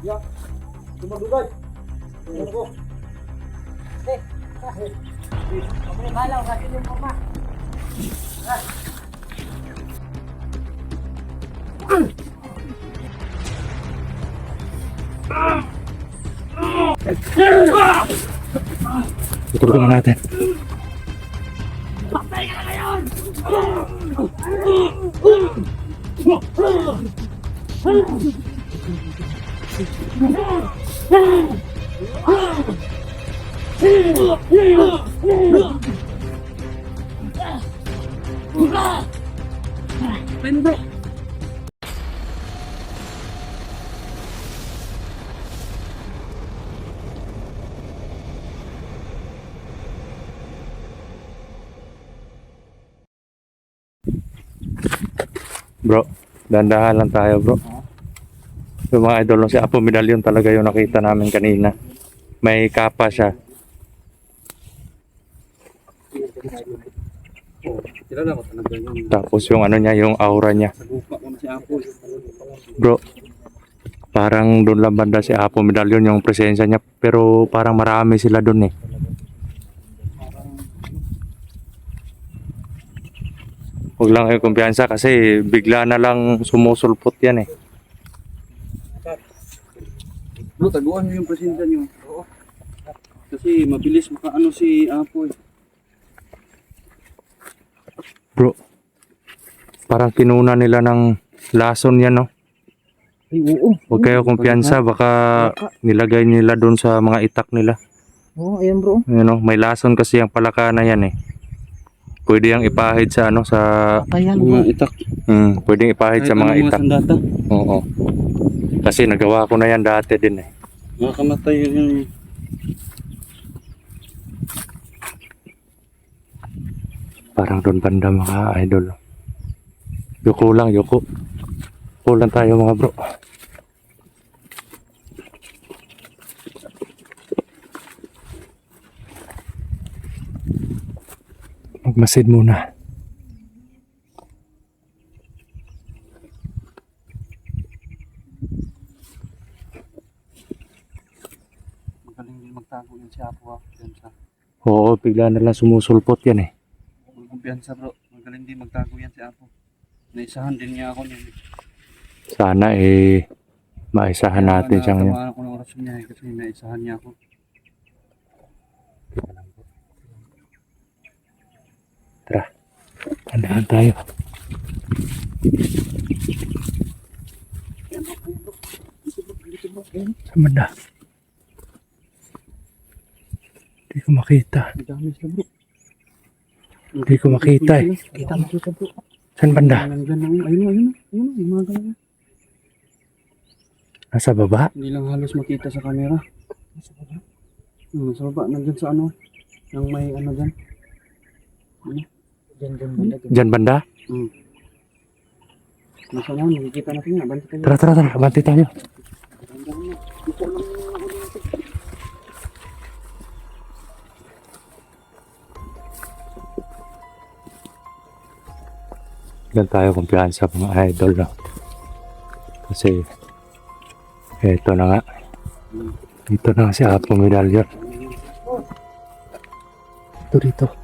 Ya, tumagugay. Ano ko? Balaw kasi yung mama. Tutulungan natin. Patay ka na ngayon! Pendo! Bro, dandahan lang tayo bro. Yung mga idol si Apo Medallion talaga yung nakita namin kanina. May kapa siya. Kilala ko talaga yun. Tapos yung ano niya, yung aura niya. Sa gupa ko na si Apple. Bro, parang doon lang banda si Apo Medallion yung presensya niya. Pero parang marami sila doon eh. Huwag lang kayo kumpiyansa kasi bigla na lang sumusulpot yan eh. Bro, taguan mo yung presensya niyo. Oo. Kasi mabilis makaano si Apple. Bro, parang kinuna nila ng lason yan no. Ay, oo. Huwag kayo kumpiyansa, baka nilagay nila doon sa mga itak nila. Oo, ayan bro. You know, may lason kasi ang palaka na yan eh. Pwede yang ipahid sa ano sa Ayan mga itak. pwedeng ipahid sa mga itak. Sandata. Oo. Kasi nagawa ko na yan dati din eh. Makakamatay yun. Parang doon banda mga idol. Yuko lang, yuko. Yuko lang tayo mga bro. Magmasid muna. Magaling din magtago yun si Apple. Kumpiyansa. Oo, bigla na lang sumusulpot yan eh. Kumpiyansa bro. Magaling din magtago yan si Apple. Naisahan din niya ako niyan. Sana eh maisahan natin siyang yan. Tamaan ako ng orasyon niya kasi naisahan niya ako. Tara, tandaan tayo. Sa banda. Hindi ko makita. Ang dami sila bro. Hindi ko makita eh. Kita bro. Saan banda? Ayun. Yung mga ganun. Nasa baba? Hindi lang halos makita sa camera. Nasa baba? Nasa baba. Nandyan sa ano. Yung may ano dyan. Ano? Diyan banda? Nasa ano. Nakikita natin nga. Balik tayo. Tara, abanti tayo. Diyan tayo kumpiyansa mga idol no? Kasi eto na nga. Dito na nga si Apo Medallion. Dito.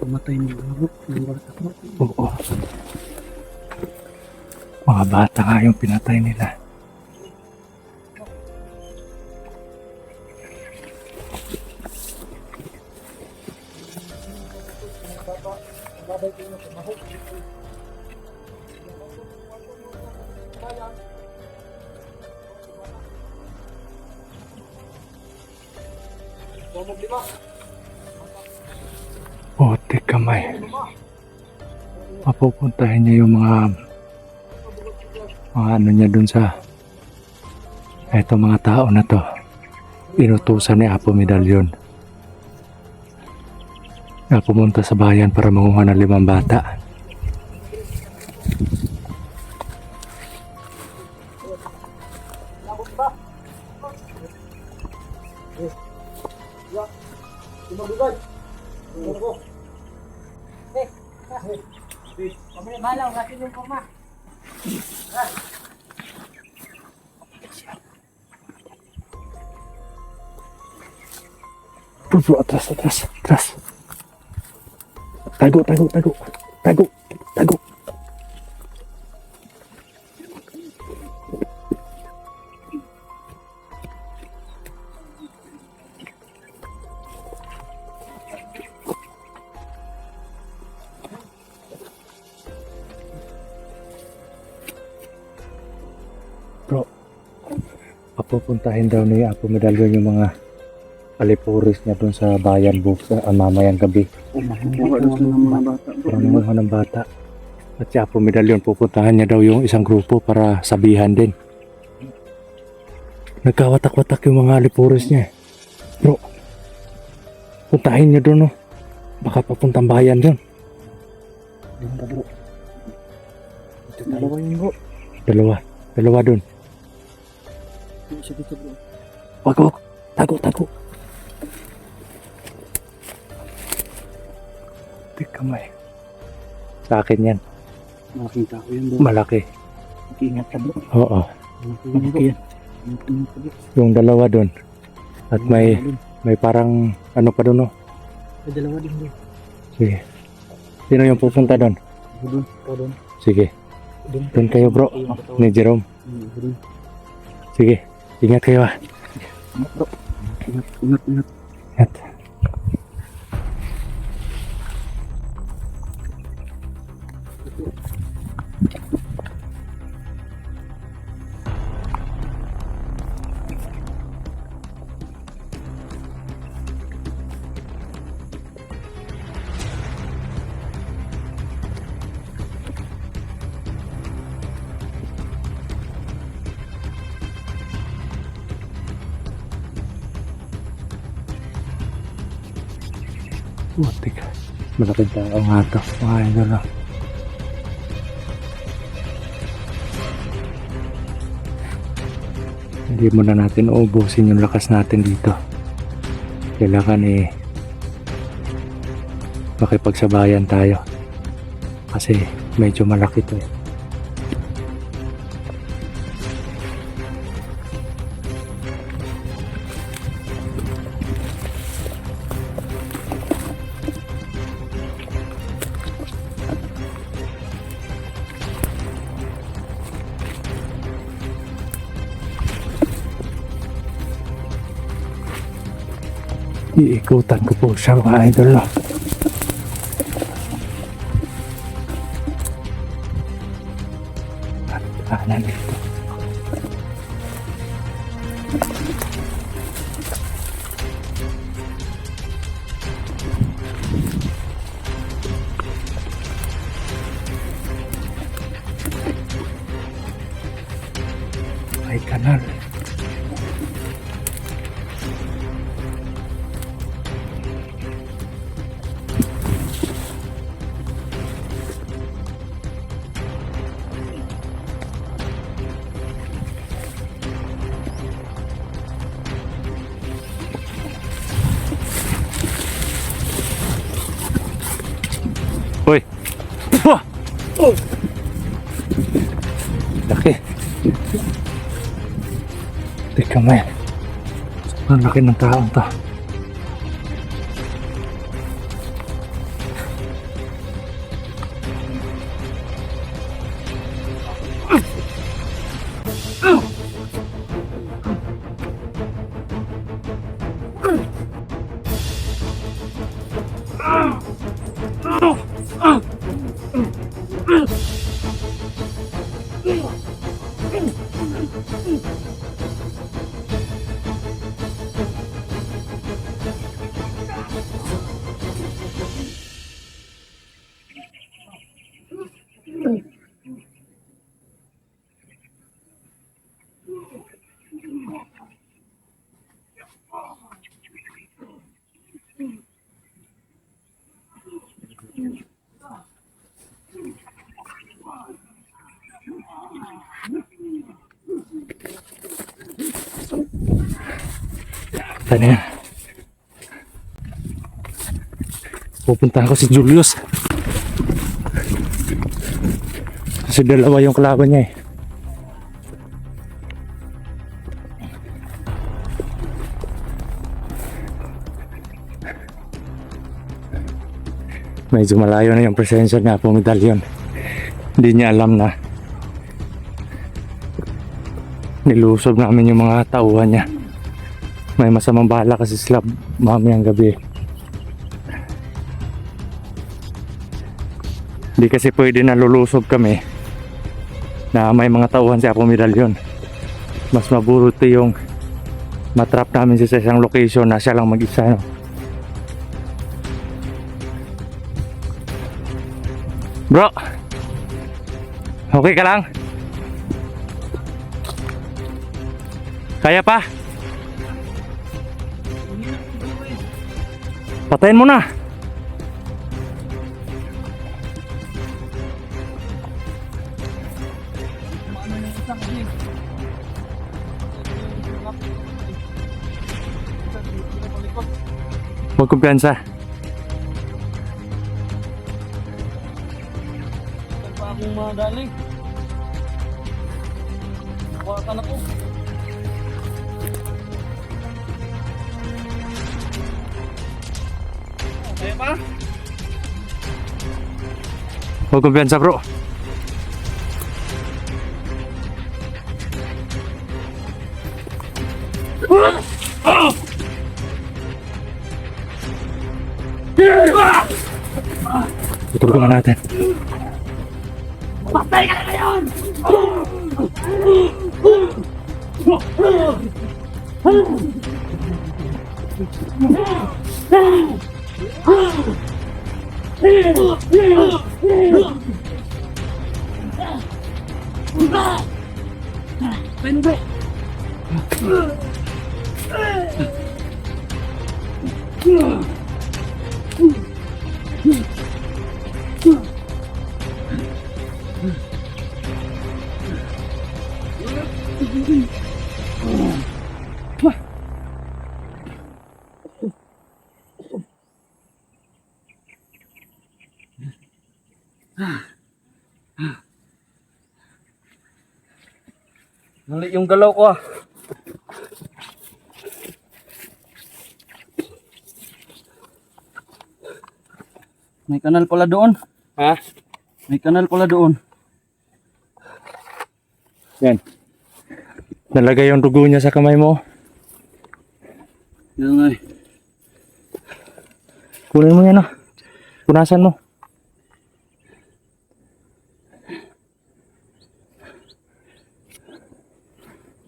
Pumatay ng mga bro. Ng bata bro. Oo. Mga bata nga yung pinatay nila. Puti kamay. Papupuntahin niya yung mga ano niya dun sa eto mga tao na to. Inutusan ni Apo Medallion na pumunta sa bayan para manguha ng 5 bata. Balaw ka silong ko ma. Bro, atras. Tago. Bro, papupuntahin daw ni Apo Medalyon yung mga alipuris niya doon sa bayan bukas mamayang gabi. Kuha daw siya ng mga bata. Para nanguha ng bata. At si Apo Medalyon, pupuntahan niya daw yung isang grupo para sabihan din. Nagkawatak-watak yung mga alipuris niya. Bro, puntahin niyo doon, no? Baka papuntang bayan doon. Ayun ka, bro. Dalawa yun, bro. Dalawa doon. Hindi siya dito, bro. Wag. Tago. Kamay. Sa akin yan. Malaking tao yan, bro. Malaki. Mag-iingat ka, bro. Oo. Malaki yan. Ingat ka, bro. Yung dalawa doon. At may parang ano pa doon, no? May dalawa din, bro. Sige. Sino yung pupunta doon? Ako doon. Ikaw doon. Sige. Doon kayo, bro. Ni Jerome. Ako doon. Sige. Ingat kayo, ah. Ingat, bro. Ingat. Ingat. Teka. Malaking tao nga ito. Mga idol, no? Hindi muna natin uubusin yung lakas natin dito. Kailangan makipagsabayan tayo. Kasi medyo malaki to eh. Iikutan ko po siya, mga idol, no? At kanan dito. May kanal. Hoy! Wah! Oh! Laki. Teka, man. Ang laki ng taong to. Tanya. Pupuntahan ko si Julius. Kasi dalawa yung kalaban niya eh. Medyo malayo na yung presensya niya po medalyon. Hindi niya alam na nilusob namin yung mga tauhan niya. May masamang bala kasi sila mamayang gabi. Hindi kasi pwede na lulusob kami na may mga tauhan si Apo Medalyon. Mas mabuti yung matrap namin siya sa isang location na siya lang mag-isa, no? Bro, okay ka lang? Kaya pa? Patayin mo na. Huwag kumpiyansa. Pa akong magaling. Hawakan ako. Kaya pa? Huwag kumpiyansa, bro. Tutulungan natin. Patay ka na ngayon! Mali yung galaw ko ah. May kanal pala doon. Ha? May kanal pala doon. Yan. Nalagay yung dugo niya sa kamay mo. Yan nga eh. Kunin mo yan ah. Punasan mo.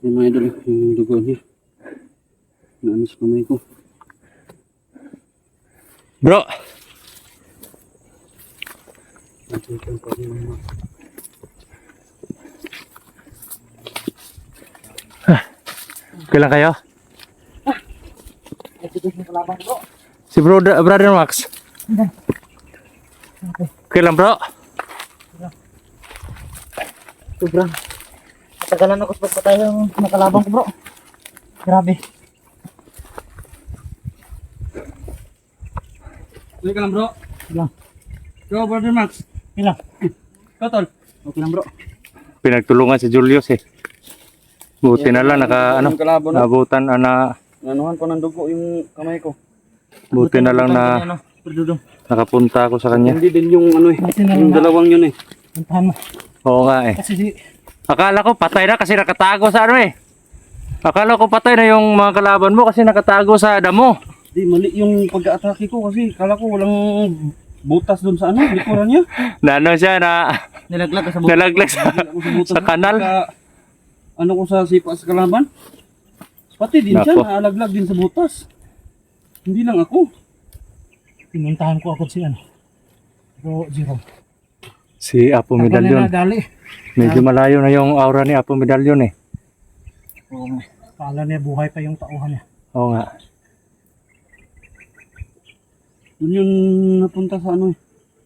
Yung mga idol, yung dugo niya. Naanis kamay ko. Bro! Kailan kayo? Si Brother Max. Kailan bro? Sobrang matagalan ako sa pagpatay ng nakalabang ko, bro. Grabe. Okay ka lang bro. Lang. Go Brother Max. Ilang. Totol. Okay lang bro. Pinagtulungan si Julius eh. Buti na lang Yung kalabo na. nabutan Nanuhan pa ng dugo yung kamay ko. buti na lang na Ano, Perdudong. nakapunta ako sa kanya. Hindi din yung ano eh. Buti na lang Yung na. dalawang yun eh. Puntahan mo. Oo nga eh. Kasi di, Akala ko patay na kasi nakatago sa ano eh. Akala ko patay na yung mga kalaban mo kasi nakatago sa damo. Di mali yung pag-atake ko kasi kala ko walang butas doon sa ano, likuran niya. Na ano siya na nilaglag ka sa buto. nalaglag sa, Ako sa butas sa kanal. Ano ko sa sipa sa kalaban. Pati din siya, Nako. naalaglag din sa butas. Hindi lang ako. Pinuntahan ko ako si ano. Bro, Jerome. Si Apo Ako na Medalyon. nadali. Medyo malayo na yung aura ni Apo Medalyon eh. Oo nga. Kala niya buhay pa yung tauhan niya. Oo nga. Doon yun napunta sa ano eh.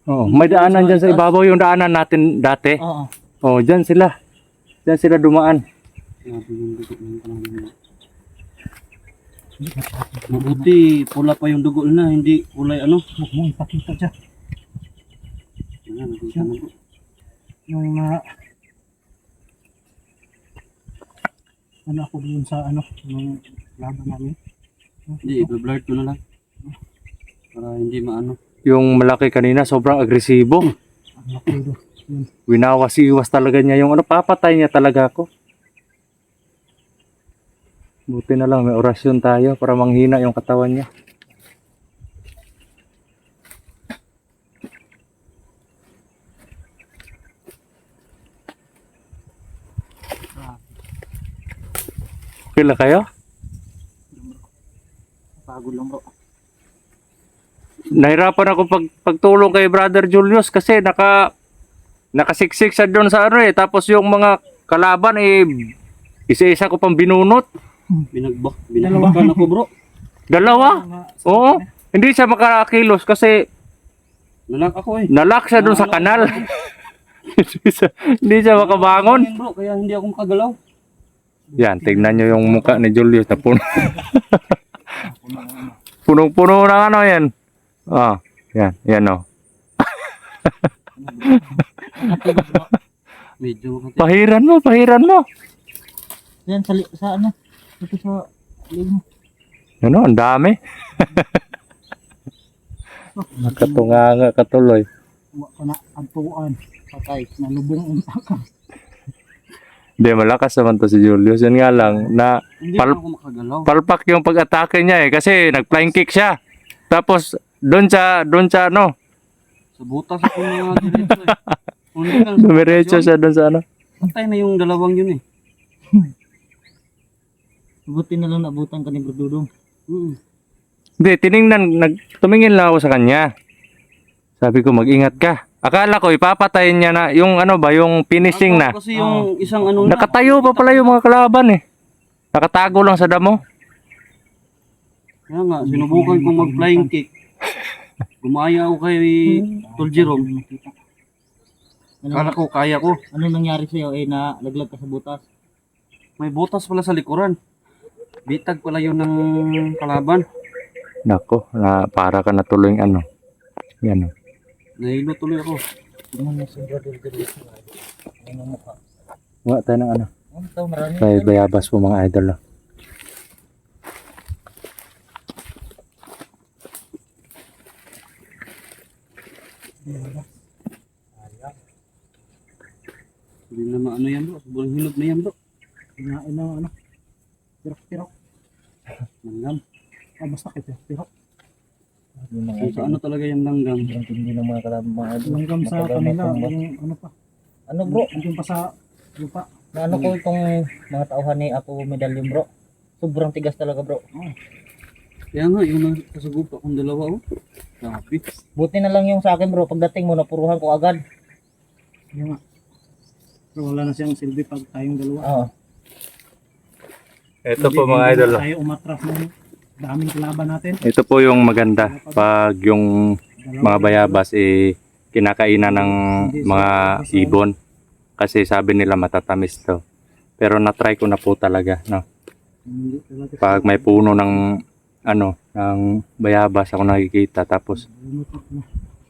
Oo. May daanan dyan sa ibabaw yung daanan natin dati. Oo. Oh, dyan sila. Dyan sila dumaan. Grabe yung dugo ng kalaban niya. Mabuti, pula pa yung dugo na, hindi kulay ano. Huwag mo ipakita dyan. Ayan, nakita na bro. Yung ano ako dun sa ano, yung laban namin. Hindi, i-blur ko na lang. Para hindi maano. Yung malaki kanina, sobrang agresibo. Ang laki doon. Yun. Winawas-iwas talaga niya yung ano, papatay niya talaga ako. Buti na lang, may orasyon tayo para manghina yung katawan niya. Okay lang kayo? Pagod lang bro. Nahirapan ako pagtulong kay Brother Julius kasi nakasiksik siya doon sa ano eh. Tapos yung mga kalaban eh, isa-isa ko pang binunot. Binagbakan ako bro. Dalawa? Oo. Hindi siya makakilos kasi Nalak ako eh. nalak siya doon sa kanal. Hindi siya makabangon. Ayun, bro, kaya hindi ako makagalaw. Yan, tignan nyo yung mukha ni Julius na puno. Punong-puno ng ano yan. Ah, yan, yan o. Medyo makati. Pahiran mo. Yan sa ano? Ito sa lig mo. Ano, ang dami. Nakatunganga katuloy. Huwag ka na antuan. Patay. Nalubong ang taka. Hindi, malakas naman to si Julius. Yan nga lang, na Hindi ako makagalaw. palpak yung pag-atake niya eh. Kasi nag-flying kick siya. Tapos, doon sa ano, Sa butas ako mga diretso eh. Kung hindi ka dumiretso siya doon sa ano. Patay na yung dalawang yun eh. Buti na lang nabutan ka ni Bro Dudong. Hindi, tumingin lang ako sa kanya. Sabi ko, mag-ingat ka. Akala ko, ipapatayin niya na, yung ano ba, yung finishing na. Kasi yung isang ano na. Nakatayo pa pala yung mga kalaban eh. Nakatago lang sa damo. Kaya nga, sinubukan kong mag-flying kick. Gumaya ako kay Tol Jerome. Kala ko, kaya ko. Ano nangyari sa'yo? Na laglag ka sa butas. May butas pala sa likuran. Bitag pala yun ng kalaban. Nako, para ka natuloy yung ano. Yan o. Nahilo tuloy ako. Tingnan mo si Brother Julius. Ano ang mukha? Nga tayo ng ano. Ano ito? Marami. Kay bayabas po mga idol. Oh. Hindi na maano yan bro. Sobrang hilog na yan bro. Kinain ng ano? Pirok-pirok. Langgam. Basta kay pirok-pirok. Sa ano talaga yung langgam? Hindi ng mga kalaban mga idol. Langgam sa kanila. Yung ano pa? Ano bro? Andun pa sa lupa. Naano ko itong mga tauhan ni Apo Medallion bro. Sobrang tigas talaga bro. Kaya nga, yung nasugupa akong dalawa oh. Grabe. Buti na lang yung sa akin bro. Pagdating mo, napuruhan ko agad. Yung nga. Pero wala na siyang silbi pag tayong dalawa. Oo. Ito po mga idol. Tayo umatras ng daming kalaban natin. Ito po yung maganda pag yung mga bayabas kinakainan ng mga ibon. Kasi sabi nila matatamis to. Pero na-try ko na po talaga, no. Pag may puno ng ng bayabas ako nakikita tapos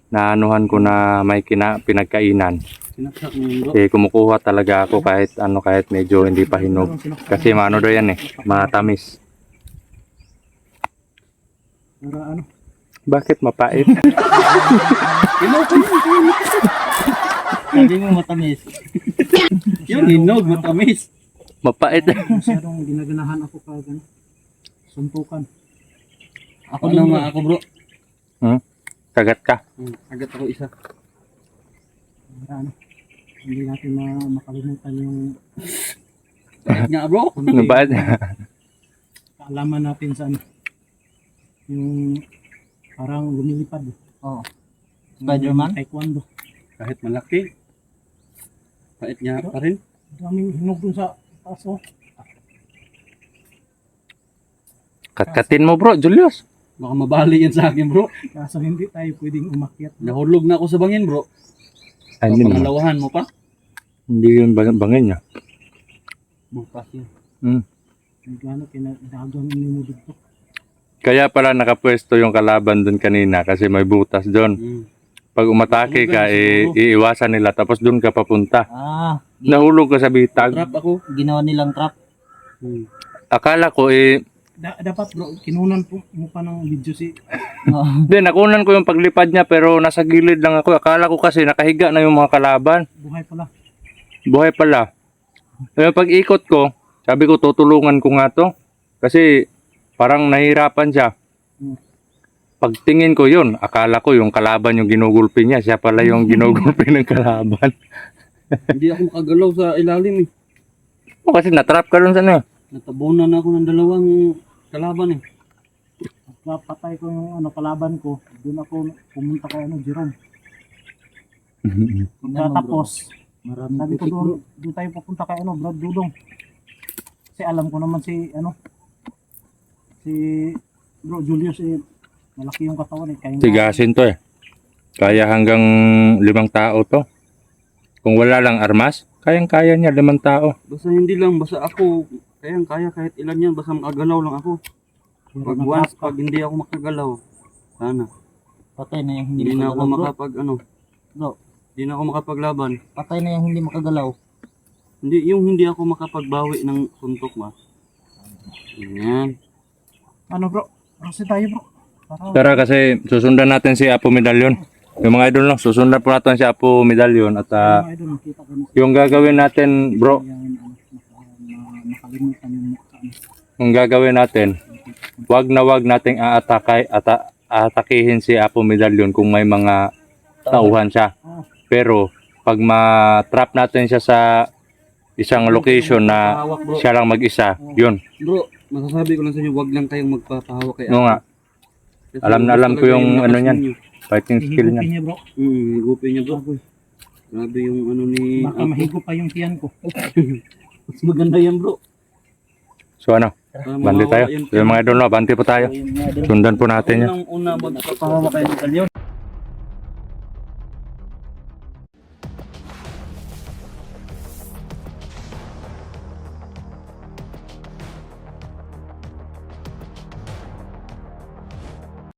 naanuhan ko na may pinagkainan. Sinaksak mo yun bro. Kumukuha talaga ako kahit medyo hindi pa hinog. Kasi maano daw yan matamis. Para ano? Bakit mapait? Sabi mo matamis. Yung hinog, matamis. Mapait. Masyadong ginaganahan ako pag suntukan. Ako naman ako bro. Kagat ka. Agad ako isa. Para ano? Hindi natin makalimutan yung Agad nga bro. Mapait. kaalaman natin sa ano. Yung parang lumilipad. Oo. Spider-Man? Taekwondo. Kahit malaki. Pait niya pa rin. Daming hinog dun sa taas oh. Katkatin mo bro, Julius. Baka mabali yan sa akin bro. Kaso hindi tayo pwedeng umakyat. Nahulog na ako sa bangin bro. Ay, hindi naman. Pangalawahan mo pa? Hindi yun bangin niya. Bukas yun. Gano'n kinadagang ini mo dito. Kaya pala nakapwesto yung kalaban doon kanina kasi may butas doon. Hmm. Pag umatake ka, iiwasan nila tapos doon ka papunta. Nahulog ka sa bitag. Trap ako. Ginawa nilang trap. Hmm. Akala ko Dapat bro, kinunan po mo pa ng video si Hindi, nakunan ko yung paglipad niya pero nasa gilid lang ako. Akala ko kasi nakahiga na yung mga kalaban. buhay pala. Buhay pala. Kaya pag ikot ko, sabi ko tutulungan ko nga to. Kasi parang nahihirapan siya. Pagtingin ko yun, akala ko yung kalaban yung ginugulpi niya. Siya pala yung ginugulpi ng kalaban. Hindi ako makagalaw sa ilalim eh. O, kasi natrap ka dun sa ano. Natabunan ako ng dalawang kalaban eh. Napatay ko yung kalaban ko. Doon ako pumunta kay Jerome. Tapos, sabi ko doon tayo pupunta kay Brad Dudong. Kasi alam ko naman si Bro Julius malaki yung katawan eh. Tigasin to eh. Kaya hanggang 5 tao to. Kung wala lang armas, kayang-kaya niya 5 tao. Basta hindi lang, basta ako, kaya kahit ilan yan, basta makagalaw lang ako. Pag hindi ako makagalaw, sana. Patay na yung Hindi na ako makagalaw, bro. Hindi na ako makapaglaban. Patay na yung hindi makagalaw. Hindi ako makapagbawi ng suntok ba. Yan. Bro? Kasi tayo bro. Tara kasi susundan natin si Apo Medallion. Yung mga idol lang, susundan po natin si Apo Medallion at Idol, nakita ko na yung gagawin natin, bro, nakalimutan yung yung gagawin natin, wag nating aatakihin si Apo Medallion kung may mga tauhan siya. Pero pag ma-trap natin siya sa isang location na siya lang mag-isa, yun. Bro, masasabi ko lang sa inyo, wag lang kayong magpapahawak kay No nga. Kasi Alam na alam ko talaga yung lakas ano niyan. ninyo. Fighting skill niya. niya bro. Higupin niya bro. Grabe yung ano ni... Baka mahigo pa yung tiyan ko. Mas maganda yan bro. So ano, Para bandi mawawala tayo. yung Yung mga idol, no, bandi po tayo. Sundan po natin yan. Unang-una magpapahawak kayo ng kalyon.